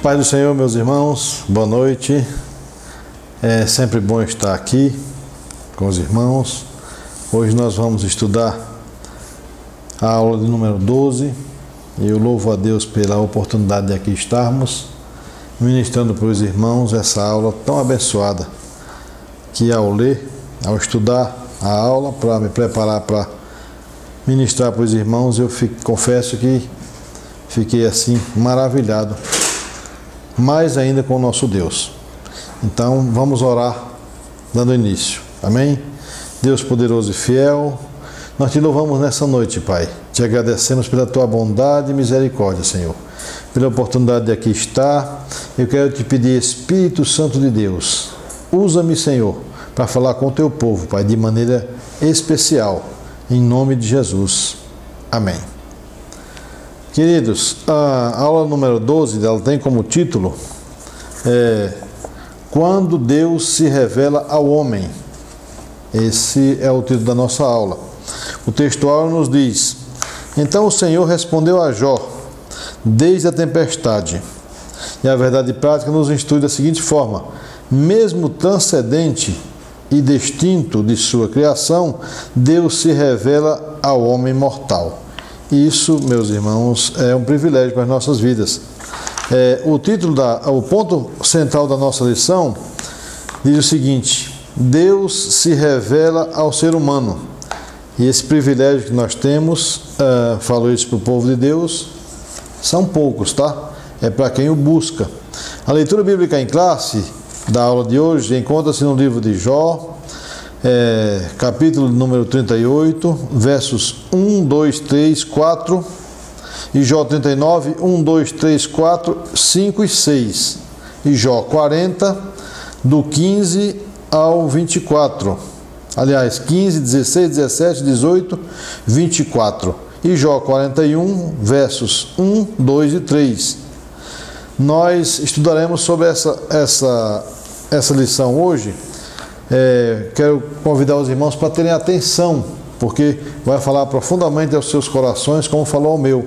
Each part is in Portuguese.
Pai do Senhor, meus irmãos, boa noite. É sempre bom estar aqui com os irmãos. Hoje nós vamos estudar a aula de número 12 e eu louvo a Deus pela oportunidade de aqui estarmos ministrando para os irmãos essa aula tão abençoada, que ao ler, ao estudar a aula, para me preparar para ministrar para os irmãos, eu confesso que fiquei assim maravilhado, mais ainda com o nosso Deus. Então vamos orar dando início, amém? Deus poderoso e fiel, nós te louvamos nessa noite, Pai, te agradecemos pela tua bondade e misericórdia, Senhor, pela oportunidade de aqui estar. Eu quero te pedir, Espírito Santo de Deus, usa-me, Senhor, para falar com o teu povo, Pai, de maneira especial, em nome de Jesus, amém. Queridos, a aula número 12, ela tem como título Quando Deus se revela ao homem. Esse é o título da nossa aula. O textual nos diz: Então o Senhor respondeu a Jó desde a tempestade. E a verdade prática nos instrui da seguinte forma: mesmo transcendente e distinto de sua criação, Deus se revela ao homem mortal. Isso, meus irmãos, é um privilégio para as nossas vidas. O ponto central da nossa lição diz o seguinte: Deus se revela ao ser humano. E esse privilégio que nós temos, falo isso para o povo de Deus, são poucos, tá? É para quem o busca. A leitura bíblica em classe da aula de hoje encontra-se no livro de Jó, capítulo número 38, versos 1, 2, 3, 4, e Jó 39, 1, 2, 3, 4, 5 e 6, e Jó 40, do 15 ao 24, aliás, 15, 16, 17, 18, 24, e Jó 41, versos 1, 2 e 3. Nós estudaremos sobre essa lição hoje. Quero convidar os irmãos para terem atenção, porque vai falar profundamente aos seus corações, como falou ao meu.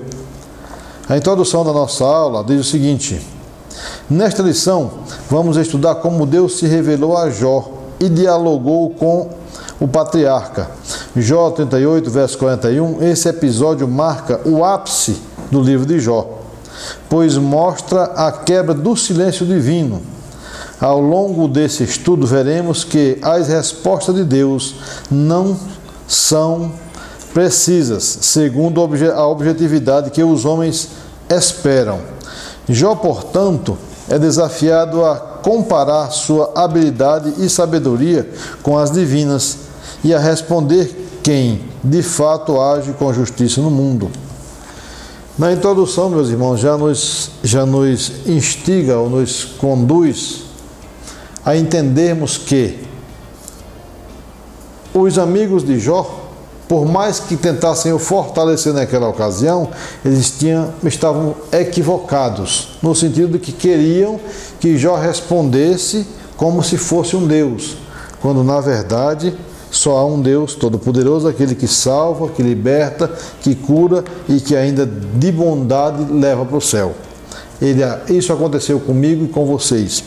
A introdução da nossa aula diz o seguinte: nesta lição vamos estudar como Deus se revelou a Jó e dialogou com o patriarca. Jó 38, verso 41, esse episódio marca o ápice do livro de Jó, pois mostra a quebra do silêncio divino. Ao longo desse estudo veremos que as respostas de Deus não são precisas, segundo a objetividade que os homens esperam. Jó, portanto, é desafiado a comparar sua habilidade e sabedoria com as divinas e a responder quem, de fato, age com justiça no mundo. Na introdução, meus irmãos, já nos instiga ou nos conduz a entendermos que os amigos de Jó, por mais que tentassem o fortalecer naquela ocasião, eles estavam equivocados, no sentido de que queriam que Jó respondesse como se fosse um Deus, quando na verdade só há um Deus todo-poderoso, aquele que salva, que liberta, que cura e que ainda de bondade leva para o céu. Isso aconteceu comigo e com vocês.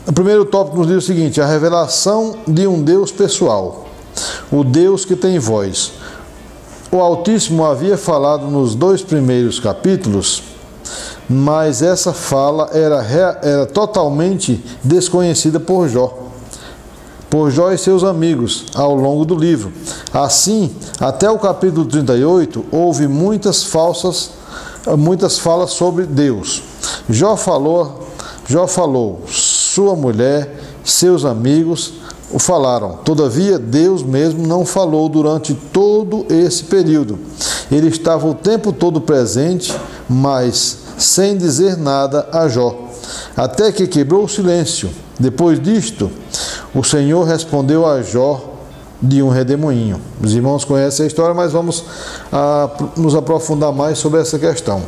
O primeiro tópico nos diz o seguinte: a revelação de um Deus pessoal, o Deus que tem voz. O Altíssimo havia falado nos 2 primeiros capítulos, mas essa fala era totalmente desconhecida por Jó e seus amigos ao longo do livro. Assim, até o capítulo 38, houve muitas falas sobre Deus. Jó falou, sua mulher, seus amigos o falaram. Todavia, Deus mesmo não falou durante todo esse período. Ele estava o tempo todo presente, mas sem dizer nada a Jó, até que quebrou o silêncio. Depois disto, o Senhor respondeu a Jó de um redemoinho. Os irmãos conhecem a história, mas vamos nos aprofundar mais sobre essa questão.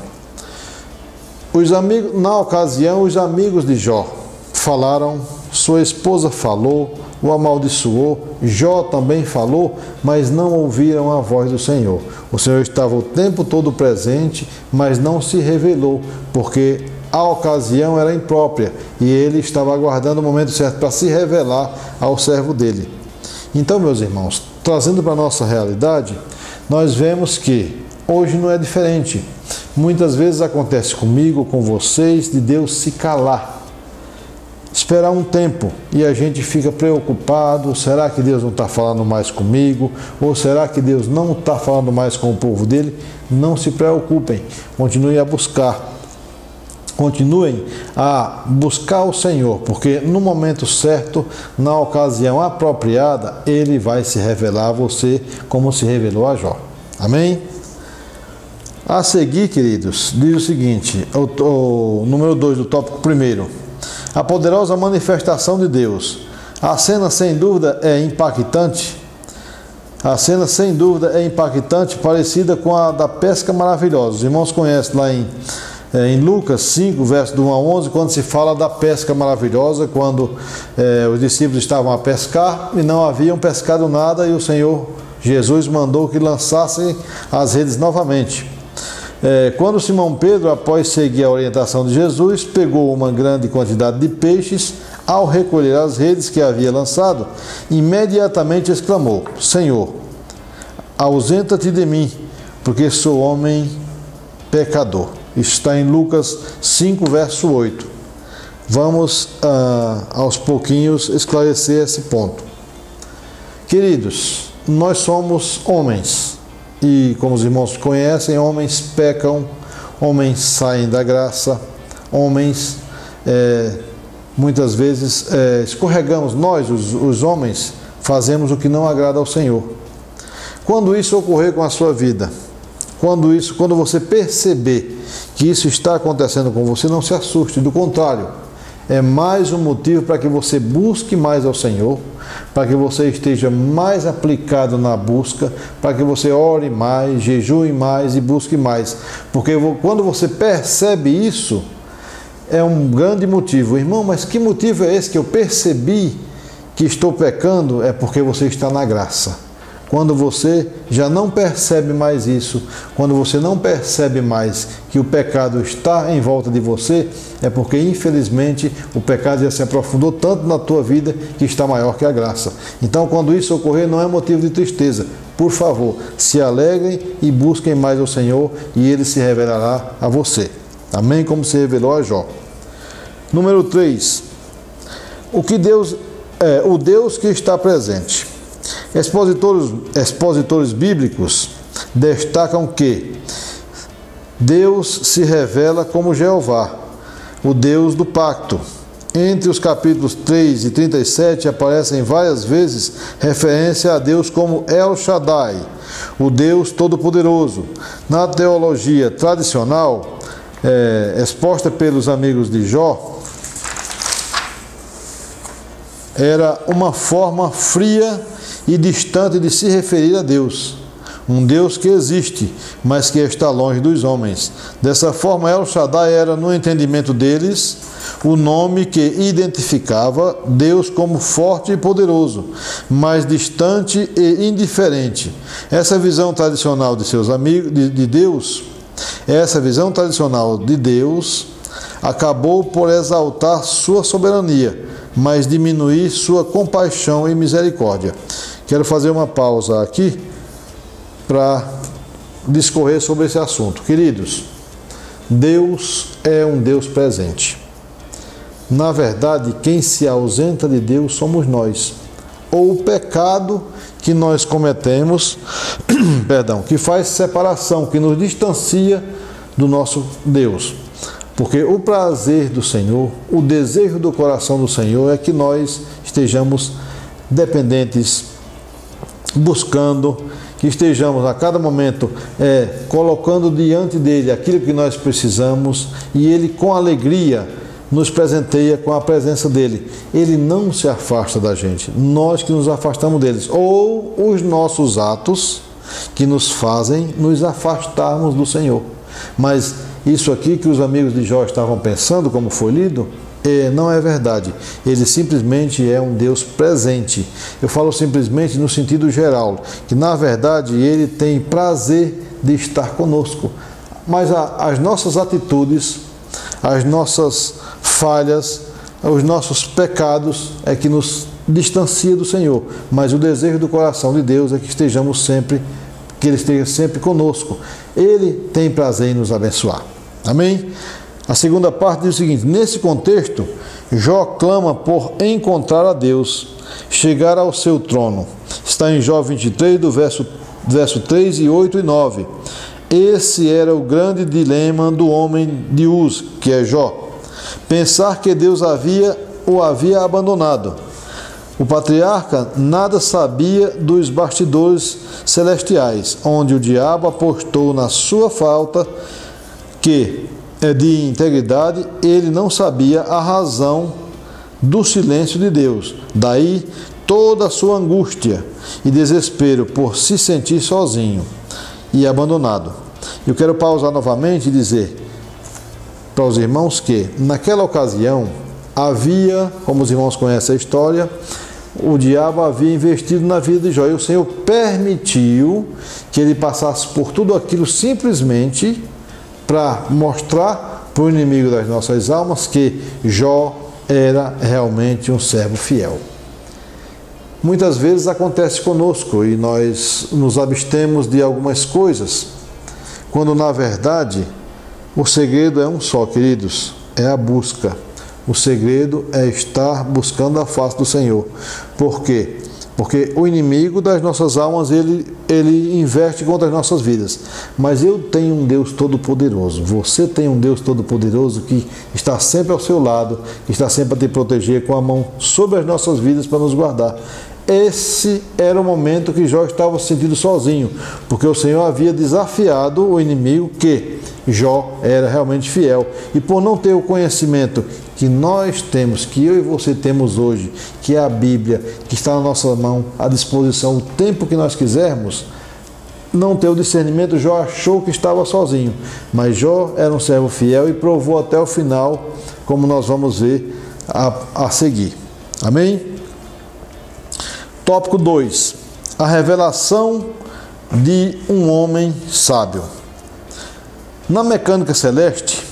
Na ocasião, os amigos de Jó falaram, sua esposa falou, o amaldiçoou, Jó também falou, mas não ouviram a voz do Senhor. O Senhor estava o tempo todo presente, mas não se revelou, porque a ocasião era imprópria e ele estava aguardando o momento certo para se revelar ao servo dele. Então, meus irmãos, trazendo para a nossa realidade, nós vemos que hoje não é diferente. Muitas vezes acontece comigo, com vocês, de Deus se calar. Esperar um tempo e a gente fica preocupado, será que Deus não está falando mais comigo? Ou será que Deus não está falando mais com o povo dele? Não se preocupem, continuem a buscar. Continuem a buscar o Senhor, porque no momento certo, na ocasião apropriada, Ele vai se revelar a você como se revelou a Jó. Amém? A seguir, queridos, diz o seguinte, o número 2 do tópico 1. A poderosa manifestação de Deus. A cena, sem dúvida, é impactante. A cena, sem dúvida, é impactante, parecida com a da pesca maravilhosa. Os irmãos conhecem lá em Lucas 5, verso do 1 a 11, quando se fala da pesca maravilhosa, quando os discípulos estavam a pescar e não haviam pescado nada e o Senhor Jesus mandou que lançassem as redes novamente. Quando Simão Pedro, após seguir a orientação de Jesus, pegou uma grande quantidade de peixes, ao recolher as redes que havia lançado, imediatamente exclamou: Senhor, ausenta-te de mim, porque sou homem pecador. Está em Lucas 5, verso 8. Vamos aos pouquinhos esclarecer esse ponto. Queridos, nós somos homens. E como os irmãos conhecem, homens pecam, homens saem da graça, homens muitas vezes escorregamos. Nós, os homens, fazemos o que não agrada ao Senhor. Quando isso ocorrer com a sua vida, quando você perceber que isso está acontecendo com você, não se assuste, do contrário, é mais um motivo para que você busque mais ao Senhor, para que você esteja mais aplicado na busca, para que você ore mais, jejue mais e busque mais. Porque quando você percebe isso, é um grande motivo. Irmão, mas que motivo é esse que eu percebi que estou pecando? É porque você está na graça. Quando você já não percebe mais isso, quando você não percebe mais que o pecado está em volta de você, é porque, infelizmente, o pecado já se aprofundou tanto na tua vida que está maior que a graça. Então, quando isso ocorrer, não é motivo de tristeza. Por favor, se alegrem e busquem mais o Senhor e Ele se revelará a você. Amém? Como se revelou a Jó. Número 3. O Deus que está presente. Expositores bíblicos destacam que Deus se revela como Jeová, o Deus do pacto. Entre os capítulos 3 e 37 aparecem várias vezes referência a Deus como El Shaddai, o Deus Todo-Poderoso. Na teologia tradicional, exposta pelos amigos de Jó, era uma forma fria e distante de se referir a Deus, um Deus que existe, mas que está longe dos homens. Dessa forma, El Shaddai era, no entendimento deles, o nome que identificava Deus como forte e poderoso, mas distante e indiferente. Essa visão tradicional de seus amigos de Deus, acabou por exaltar sua soberania, mas diminuir sua compaixão e misericórdia. Quero fazer uma pausa aqui para discorrer sobre esse assunto. Queridos, Deus é um Deus presente. Na verdade, quem se ausenta de Deus somos nós. Ou o pecado que nós cometemos, que faz separação, que nos distancia do nosso Deus. Porque o prazer do Senhor, o desejo do coração do Senhor é que nós estejamos dependentes, buscando, que estejamos a cada momento colocando diante dele aquilo que nós precisamos e ele com alegria nos presenteia com a presença dele. Ele não se afasta da gente, nós que nos afastamos deles, ou os nossos atos que nos fazem nos afastarmos do Senhor. Mas isso aqui que os amigos de Jó estavam pensando, como foi lido, não é verdade. Ele simplesmente é um Deus presente. Eu falo simplesmente no sentido geral, que na verdade Ele tem prazer de estar conosco. Mas as nossas atitudes, as nossas falhas, os nossos pecados é que nos distancia do Senhor. Mas o desejo do coração de Deus é que estejamos sempre, que Ele esteja sempre conosco. Ele tem prazer em nos abençoar. Amém? A segunda parte diz o seguinte: nesse contexto, Jó clama por encontrar a Deus, chegar ao seu trono. Está em Jó 23, do verso 3 e 8 e 9. Esse era o grande dilema do homem de Uz, que é Jó. Pensar que Deus o havia abandonado. O patriarca nada sabia dos bastidores celestiais, onde o diabo apostou na sua falta de integridade. Ele não sabia a razão do silêncio de Deus. Daí toda a sua angústia e desespero por se sentir sozinho e abandonado. Eu quero pausar novamente e dizer para os irmãos que naquela ocasião havia, como os irmãos conhecem a história, o diabo havia investido na vida de Jó e o Senhor permitiu que ele passasse por tudo aquilo simplesmente para mostrar para o inimigo das nossas almas que Jó era realmente um servo fiel. Muitas vezes acontece conosco e nós nos abstemos de algumas coisas, quando na verdade o segredo é um só, queridos, é a busca. O segredo é estar buscando a face do Senhor. Por quê? Porque o inimigo das nossas almas, ele investe contra as nossas vidas. Mas eu tenho um Deus todo-poderoso. Você tem um Deus todo-poderoso que está sempre ao seu lado, que está sempre a te proteger com a mão sobre as nossas vidas para nos guardar. Esse era o momento que Jó estava se sentindo sozinho, porque o Senhor havia desafiado o inimigo que Jó era realmente fiel. E por não ter o conhecimento que nós temos, que eu e você temos hoje, que é a Bíblia, que está na nossa mão, à disposição o tempo que nós quisermos, não ter o discernimento, Jó achou que estava sozinho. Mas Jó era um servo fiel e provou até o final, como nós vamos ver a seguir. Amém? Tópico 2. A revelação de um homem sábio. Na mecânica celeste,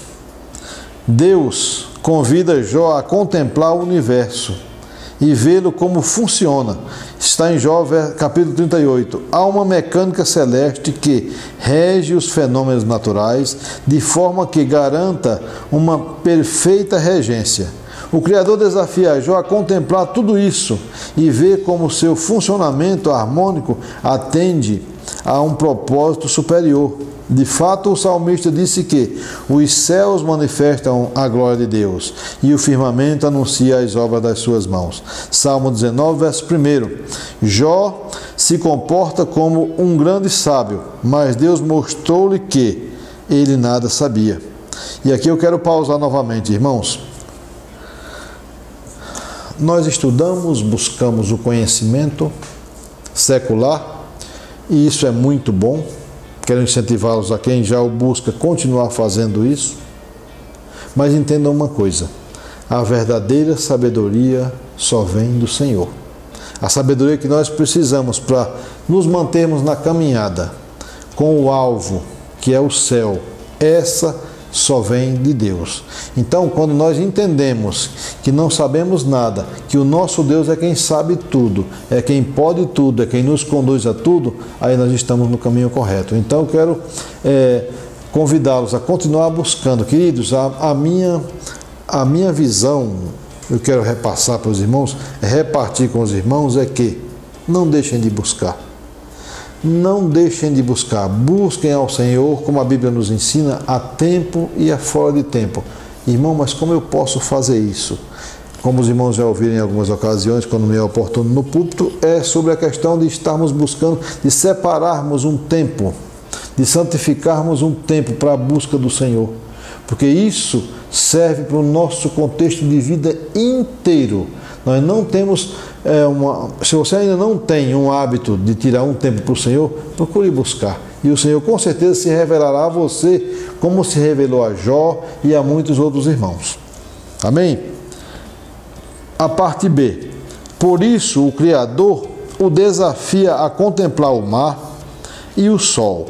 Deus convida Jó a contemplar o universo e vê-lo como funciona. Está em Jó, capítulo 38. Há uma mecânica celeste que rege os fenômenos naturais de forma que garanta uma perfeita regência. O Criador desafia Jó a contemplar tudo isso e ver como seu funcionamento harmônico atende a um propósito superior. De fato, o salmista disse que os céus manifestam a glória de Deus e o firmamento anuncia as obras das suas mãos. Salmo 19, verso 1. Jó se comporta como um grande sábio, mas Deus mostrou-lhe que ele nada sabia. E aqui eu quero pausar novamente, irmãos. Nós estudamos, buscamos o conhecimento secular e isso é muito bom. Quero incentivá-los a quem já o busca continuar fazendo isso. Mas entendam uma coisa: a verdadeira sabedoria só vem do Senhor. A sabedoria que nós precisamos para nos mantermos na caminhada com o alvo, que é o céu, essa só vem de Deus. Então, quando nós entendemos que não sabemos nada, que o nosso Deus é quem sabe tudo, é quem pode tudo, é quem nos conduz a tudo, aí nós estamos no caminho correto. Então, eu quero convidá-los a continuar buscando. Queridos, a minha visão, eu quero repassar para os irmãos, repartir com os irmãos, é que não deixem de buscar. Não deixem de buscar, busquem ao Senhor, como a Bíblia nos ensina, a tempo e a fora de tempo. Irmão, mas como eu posso fazer isso? Como os irmãos já ouviram em algumas ocasiões, quando me é oportuno no púlpito, é sobre a questão de estarmos buscando, de separarmos um tempo, de santificarmos um tempo para a busca do Senhor. Porque isso serve para o nosso contexto de vida inteiro. Nós não temos, se você ainda não tem um hábito de tirar um tempo para o Senhor, procure buscar. E o Senhor com certeza se revelará a você, como se revelou a Jó e a muitos outros irmãos. Amém? A parte B. Por isso o Criador o desafia a contemplar o mar e o sol.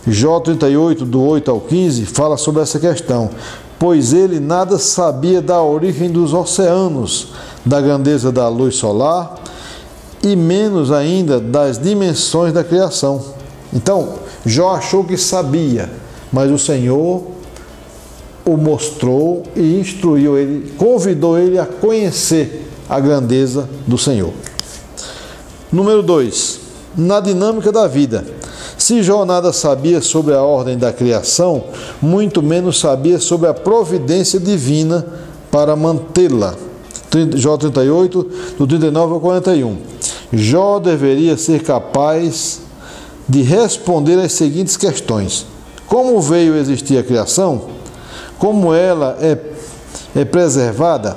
Jó 38, do 8 ao 15, fala sobre essa questão. Pois ele nada sabia da origem dos oceanos, da grandeza da luz solar e menos ainda das dimensões da criação. Então, Jó achou que sabia, mas o Senhor o mostrou e instruiu ele, convidou ele a conhecer a grandeza do Senhor. Número 2. Na dinâmica da vida. Se Jó nada sabia sobre a ordem da criação, muito menos sabia sobre a providência divina para mantê-la. Jó 38, do 39 ao 41. Jó deveria ser capaz de responder às seguintes questões: como veio a existir a criação? Como ela é preservada?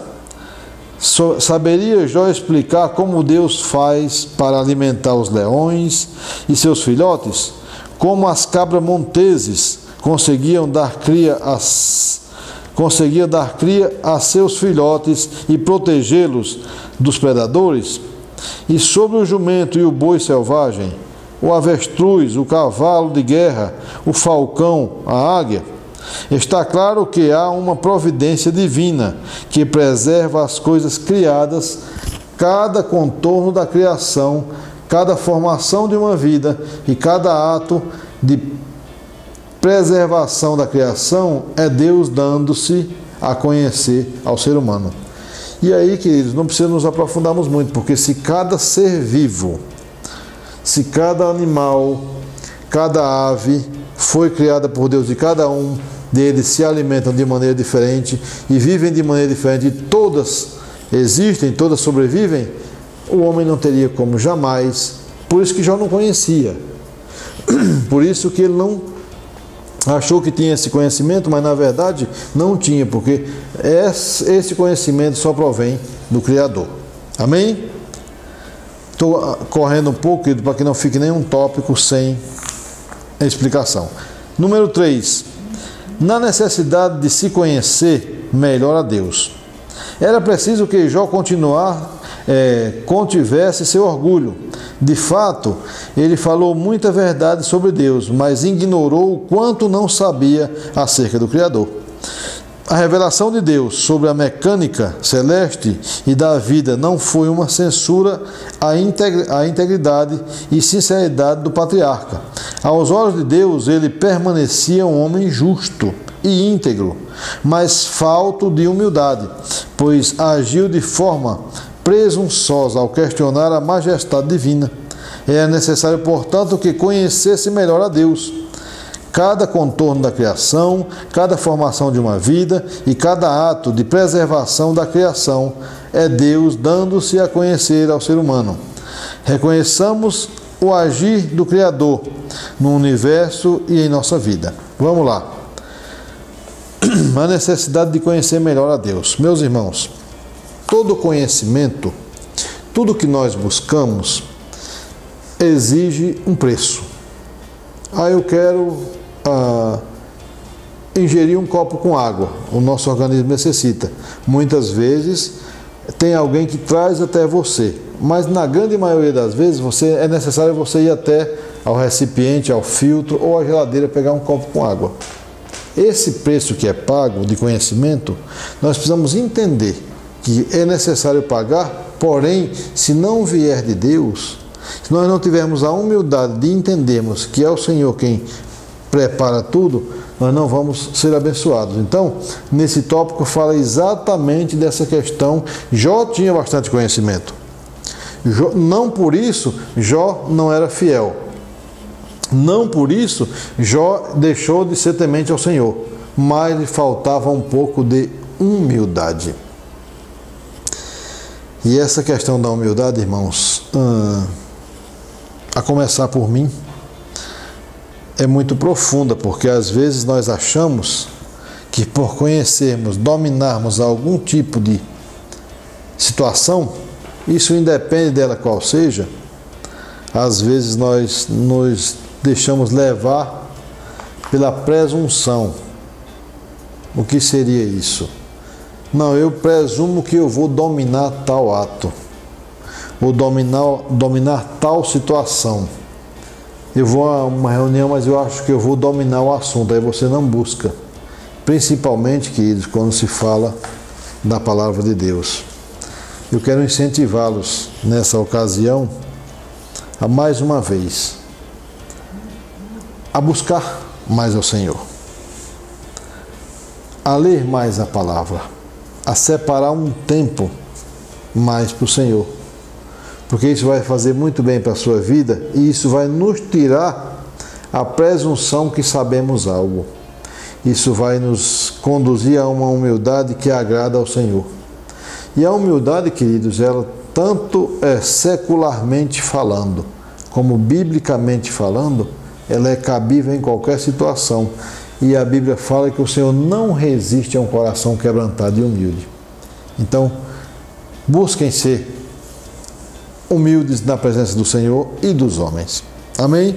Saberia Jó explicar como Deus faz para alimentar os leões e seus filhotes? Como as cabras monteses conseguiam dar cria a seus filhotes e protegê-los dos predadores? E sobre o jumento e o boi selvagem, o avestruz, o cavalo de guerra, o falcão, a águia? Está claro que há uma providência divina que preserva as coisas criadas, cada contorno da criação, cada formação de uma vida e cada ato de preservação da criação é Deus dando-se a conhecer ao ser humano. E aí, queridos, não precisa nos aprofundarmos muito, porque se cada ser vivo, se cada animal, cada ave foi criada por Deus e cada um deles se alimentam de maneira diferente e vivem de maneira diferente e todas existem, todas sobrevivem, o homem não teria como jamais. Por isso que Jó não conhecia. Por isso que ele não achou que tinha esse conhecimento, mas na verdade não tinha, porque esse conhecimento só provém do Criador. Amém? Estou correndo um pouco para que não fique nenhum tópico sem explicação. Número 3. Na necessidade de se conhecer melhor a Deus. Era preciso que Jó contivesse seu orgulho. De fato, ele falou muita verdade sobre Deus, mas ignorou o quanto não sabia acerca do Criador. A revelação de Deus sobre a mecânica celeste e da vida não foi uma censura à integridade e sinceridade do patriarca. Aos olhos de Deus, ele permanecia um homem justo e íntegro, mas falto de humildade, pois agiu de forma presunçosa ao questionar a majestade divina. Era necessário, portanto, que conhecesse melhor a Deus. Cada contorno da criação, cada formação de uma vida e cada ato de preservação da criação é Deus dando-se a conhecer ao ser humano. Reconheçamos o agir do Criador no universo e em nossa vida. Vamos lá. A necessidade de conhecer melhor a Deus. Meus irmãos, todo conhecimento, tudo que nós buscamos, exige um preço. Eu quero ingerir um copo com água, o nosso organismo necessita. Muitas vezes tem alguém que traz até você, mas na grande maioria das vezes é necessário você ir até ao recipiente, ao filtro ou à geladeira pegar um copo com água. Esse preço que é pago de conhecimento, nós precisamos entender que é necessário pagar, porém, se não vier de Deus, se nós não tivermos a humildade de entendermos que é o Senhor quem prepara tudo, nós não vamos ser abençoados. Então, nesse tópico fala exatamente dessa questão. Jó tinha bastante conhecimento. Não por isso, Jó não era fiel. Não por isso, Jó deixou de ser temente ao Senhor. Mas lhe faltava um pouco de humildade. E essa questão da humildade, irmãos, a começar por mim, é muito profunda, porque às vezes nós achamos que por conhecermos, dominarmos algum tipo de situação, isso independe dela qual seja, às vezes nós nos deixamos levar pela presunção. O que seria isso? Não, eu presumo que eu vou dominar tal ato, ou dominar tal situação. Eu vou a uma reunião, mas eu acho que eu vou dominar o assunto. Aí você não busca. Principalmente, queridos, quando se fala da palavra de Deus. Eu quero incentivá-los nessa ocasião, a mais uma vez, a buscar mais ao Senhor, a ler mais a palavra, a separar um tempo mais para o Senhor, porque isso vai fazer muito bem para a sua vida e isso vai nos tirar a presunção que sabemos algo. Isso vai nos conduzir a uma humildade que agrada ao Senhor. E a humildade, queridos, ela tanto secularmente falando, como biblicamente falando, ela é cabível em qualquer situação. E a Bíblia fala que o Senhor não resiste a um coração quebrantado e humilde. Então, busquem ser humildes na presença do Senhor e dos homens. Amém?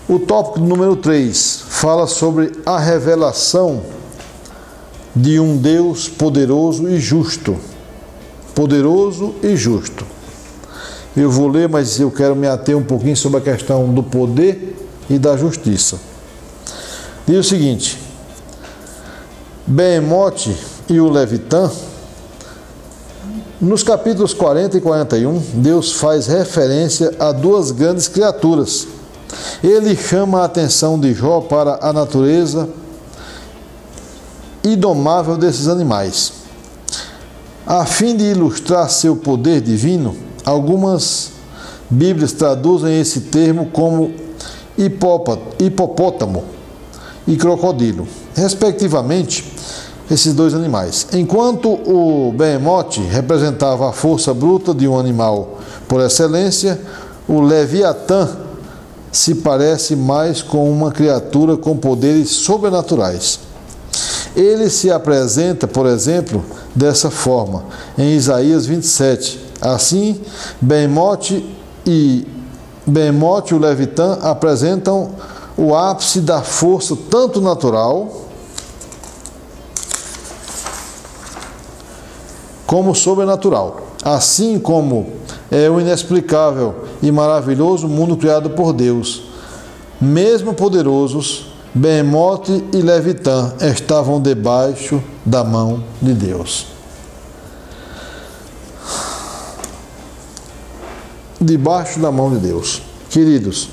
O tópico número 3 fala sobre a revelação de um Deus poderoso e justo. Poderoso e justo. Eu vou ler, mas eu quero me ater um pouquinho sobre a questão do poder e da justiça. Diz o seguinte: Behemote e o Leviatã, nos capítulos 40 e 41, Deus faz referência a duas grandes criaturas. Ele chama a atenção de Jó para a natureza indomável desses animais. A fim de ilustrar seu poder divino, algumas Bíblias traduzem esse termo como hipopótamo e crocodilo, respectivamente, esses dois animais. Enquanto o behemote representava a força bruta de um animal por excelência, o Leviatã se parece mais com uma criatura com poderes sobrenaturais. Ele se apresenta, por exemplo, dessa forma, em Isaías 27. Assim, Behemote e o Leviatã apresentam o ápice da força tanto natural como sobrenatural, assim como é o inexplicável e maravilhoso mundo criado por Deus. Mesmo poderosos, Behemote e Leviatã estavam debaixo da mão de Deus. Debaixo da mão de Deus. Queridos,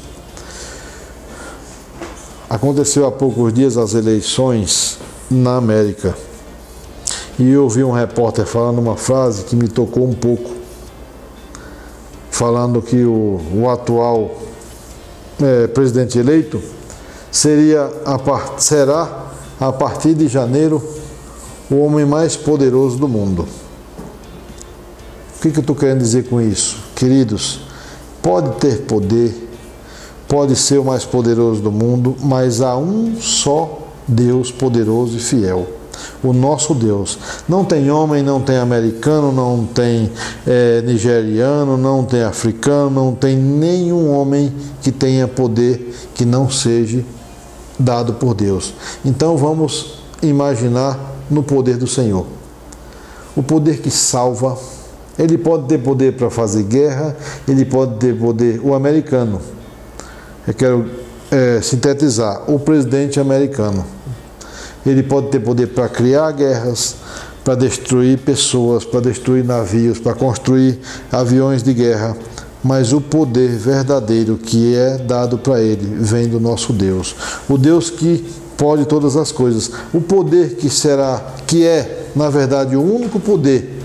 aconteceu há poucos dias as eleições na América. E eu ouvi um repórter falando uma frase que me tocou um pouco, falando que o atual presidente eleito será a partir de janeiro o homem mais poderoso do mundo. O que eu estou querendo dizer com isso? Queridos, pode ter poder, pode ser o mais poderoso do mundo, mas há um só Deus poderoso e fiel, o nosso Deus. Não tem homem, não tem americano, não tem nigeriano, não tem africano, não tem nenhum homem que tenha poder que não seja dado por Deus. Então vamos imaginar no poder do Senhor. O poder que salva. Ele pode ter poder para fazer guerra, ele pode ter poder, o americano. Eu quero sintetizar, o presidente americano. Ele pode ter poder para criar guerras, para destruir pessoas, para destruir navios, para construir aviões de guerra. Mas o poder verdadeiro que é dado para ele vem do nosso Deus. O Deus que pode todas as coisas. O poder que é, na verdade, o único poder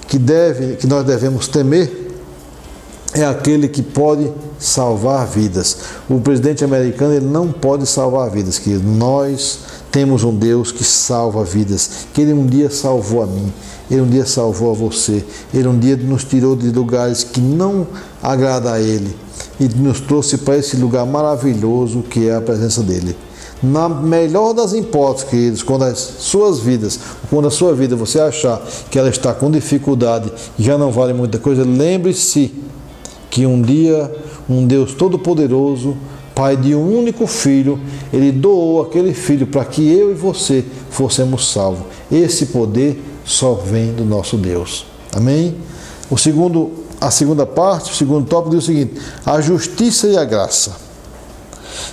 que nós devemos temer é aquele que pode salvar vidas. O presidente americano, ele não pode salvar vidas, que nós temos um Deus que salva vidas, que ele um dia salvou a mim, ele um dia salvou a você, ele um dia nos tirou de lugares que não agrada a ele e nos trouxe para esse lugar maravilhoso que é a presença dele. Na melhor das hipóteses, queridos, quando a sua vida você achar que ela está com dificuldade e já não vale muita coisa, lembre-se que um dia um Deus Todo-Poderoso pai de um único filho, ele doou aquele filho para que eu e você fôssemos salvos. Esse poder só vem do nosso Deus. Amém? A segunda parte, o segundo tópico diz o seguinte: a justiça e a graça.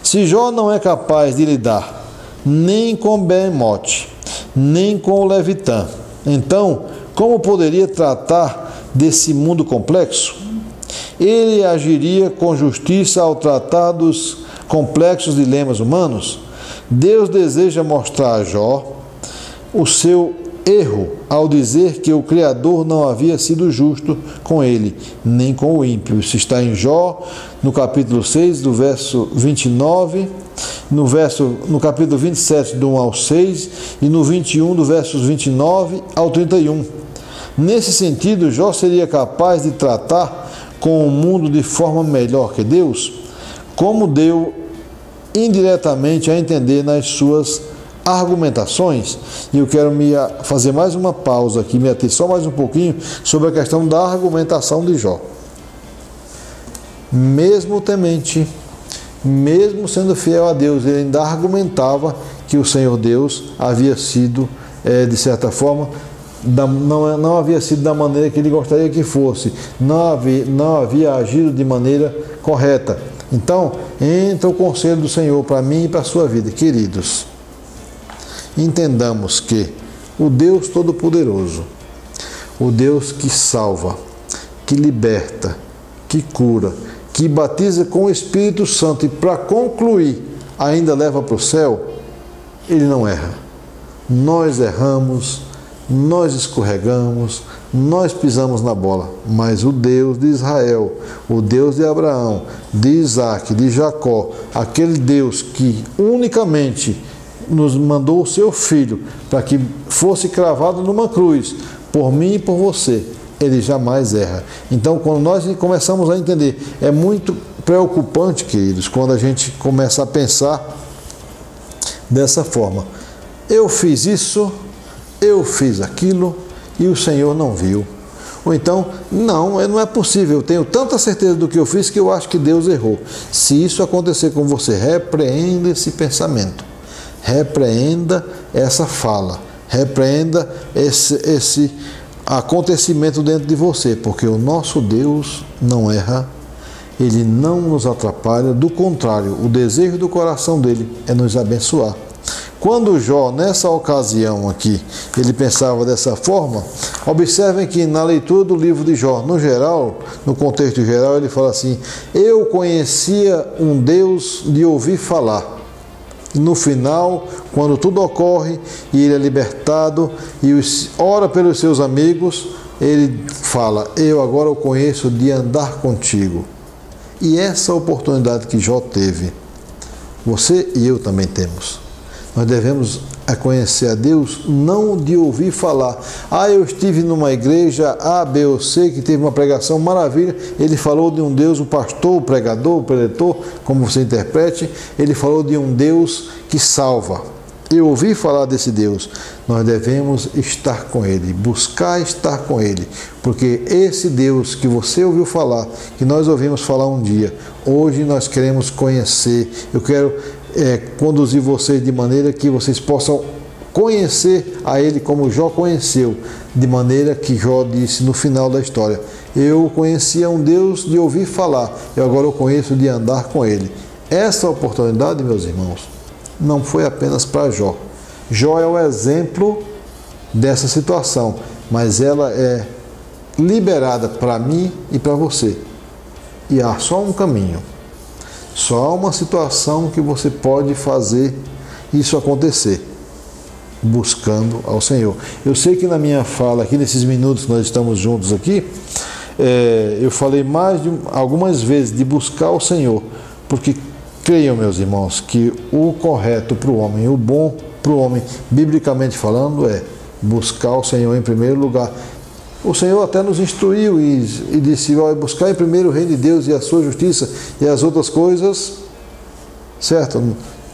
Se Jó não é capaz de lidar nem com Beemote, nem com o Leviatã, então como poderia tratar desse mundo complexo? Ele agiria com justiça ao tratar dos complexos dilemas humanos? Deus deseja mostrar a Jó o seu erro ao dizer que o Criador não havia sido justo com ele, nem com o ímpio. Isso está em Jó, no capítulo 6, do verso 29, no capítulo 27, do 1 ao 6, e no 21, do versos 29 ao 31. Nesse sentido, Jó seria capaz de tratar com o mundo de forma melhor que Deus, como deu indiretamente a entender nas suas argumentações. E eu quero fazer mais uma pausa aqui, me ater só mais um pouquinho sobre a questão da argumentação de Jó. Mesmo temente, mesmo sendo fiel a Deus, ele ainda argumentava que o Senhor Deus havia sido, de certa forma, não havia sido da maneira que ele gostaria que fosse, não havia agido de maneira correta. Então, entra o conselho do Senhor para mim e para a sua vida. Queridos, entendamos que o Deus Todo-Poderoso, o Deus que salva, que liberta, que cura, que batiza com o Espírito Santo e, para concluir, ainda leva para o céu, ele não erra. Nós erramos, nós escorregamos, nós pisamos na bola, mas o Deus de Israel, o Deus de Abraão, de Isaac, de Jacó, aquele Deus que unicamente nos mandou o seu Filho para que fosse cravado numa cruz, por mim e por você, ele jamais erra. Então, quando nós começamos a entender, é muito preocupante, queridos, quando a gente começa a pensar dessa forma: eu fiz isso, eu fiz aquilo e o Senhor não viu. Ou então, não é possível, eu tenho tanta certeza do que eu fiz que eu acho que Deus errou. Se isso acontecer com você, repreenda esse pensamento, repreenda essa fala, repreenda esse acontecimento dentro de você, porque o nosso Deus não erra, ele não nos atrapalha, do contrário, o desejo do coração dele é nos abençoar. Quando Jó, nessa ocasião aqui, ele pensava dessa forma, observem que na leitura do livro de Jó, no geral, no contexto geral, ele fala assim: eu conhecia um Deus de ouvir falar. E no final, quando tudo ocorre e ele é libertado e ora pelos seus amigos, ele fala: eu agora o conheço de andar contigo. E essa oportunidade que Jó teve, você e eu também temos. Nós devemos conhecer a Deus não de ouvir falar. Eu estive numa igreja A, B ou C que teve uma pregação maravilha, ele falou de um Deus, o pastor, o pregador, o preletor, como você interprete, ele falou de um Deus que salva. Eu ouvi falar desse Deus. Nós devemos estar com Ele, buscar estar com Ele, porque esse Deus que você ouviu falar, que nós ouvimos falar um dia, hoje nós queremos conhecer. Eu quero conduzir vocês de maneira que vocês possam conhecer a Ele como Jó conheceu, de maneira que Jó disse no final da história: eu conhecia um Deus de ouvir falar, eu agora o conheço de andar com Ele. Essa oportunidade, meus irmãos, não foi apenas para Jó. Jó é o exemplo dessa situação, mas ela é liberada para mim e para você. E há só um caminho. Só há uma situação que você pode fazer isso acontecer: buscando ao Senhor. Eu sei que na minha fala aqui, nesses minutos que nós estamos juntos aqui, eu falei algumas vezes de buscar o Senhor, porque creiam, meus irmãos, que o correto para o homem, o bom para o homem, biblicamente falando, é buscar o Senhor em primeiro lugar. O Senhor até nos instruiu e disse: buscar em primeiro o reino de Deus e a sua justiça, e as outras coisas, certo?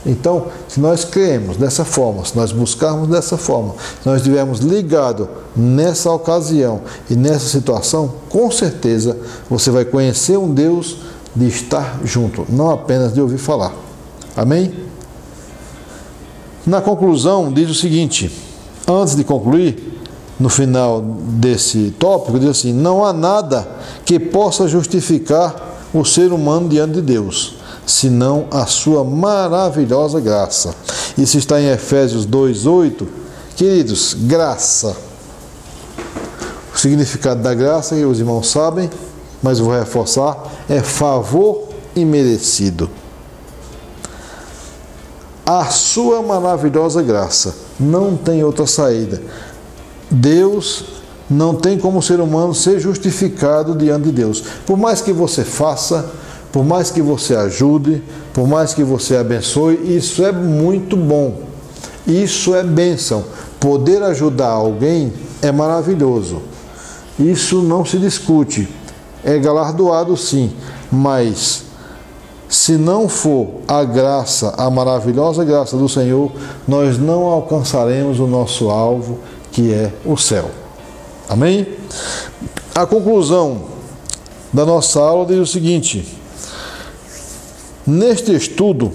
Então, se nós cremos dessa forma, se nós buscarmos dessa forma, se nós estivermos ligados nessa ocasião e nessa situação, com certeza você vai conhecer um Deus de estar junto, não apenas de ouvir falar. Amém? Na conclusão, diz o seguinte, antes de concluir, no final desse tópico, diz assim: não há nada que possa justificar o ser humano diante de Deus, senão a sua maravilhosa graça. Isso está em Efésios 2:8. Queridos, graça. O significado da graça, que os irmãos sabem, mas eu vou reforçar, é favor imerecido. A sua maravilhosa graça. Não tem outra saída. Deus não tem como o ser humano ser justificado diante de Deus. Por mais que você faça, por mais que você ajude, por mais que você abençoe, isso é muito bom. Isso é bênção. Poder ajudar alguém é maravilhoso. Isso não se discute. É galardoado sim, mas se não for a graça, a maravilhosa graça do Senhor, nós não alcançaremos o nosso alvo, que é o céu. Amém? A conclusão da nossa aula diz o seguinte: neste estudo,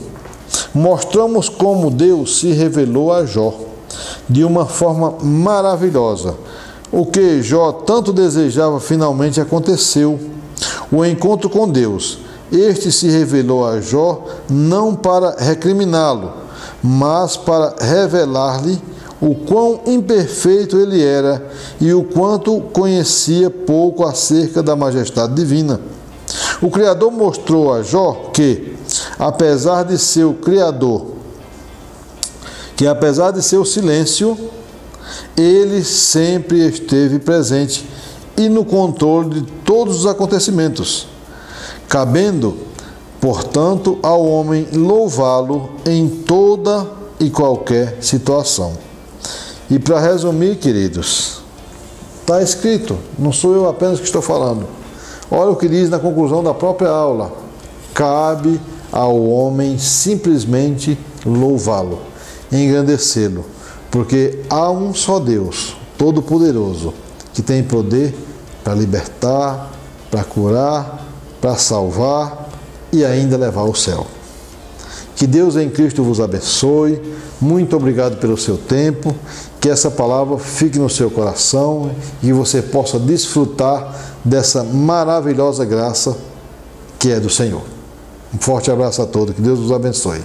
mostramos como Deus se revelou a Jó de uma forma maravilhosa. O que Jó tanto desejava finalmente aconteceu. O encontro com Deus. Este se revelou a Jó não para recriminá-lo, mas para revelar-lhe o quão imperfeito ele era e o quanto conhecia pouco acerca da majestade divina. O Criador mostrou a Jó que, apesar de seu Criador, apesar de seu silêncio, ele sempre esteve presente e no controle de todos os acontecimentos, cabendo, portanto, ao homem louvá-lo em toda e qualquer situação. E para resumir, queridos, está escrito, não sou eu apenas que estou falando. Olha o que diz na conclusão da própria aula: cabe ao homem simplesmente louvá-lo, engrandecê-lo, porque há um só Deus, Todo-Poderoso, que tem poder para libertar, para curar, para salvar e ainda levar ao céu. Que Deus em Cristo vos abençoe. Muito obrigado pelo seu tempo. Que essa palavra fique no seu coração e que você possa desfrutar dessa maravilhosa graça que é do Senhor. Um forte abraço a todos. Que Deus vos abençoe.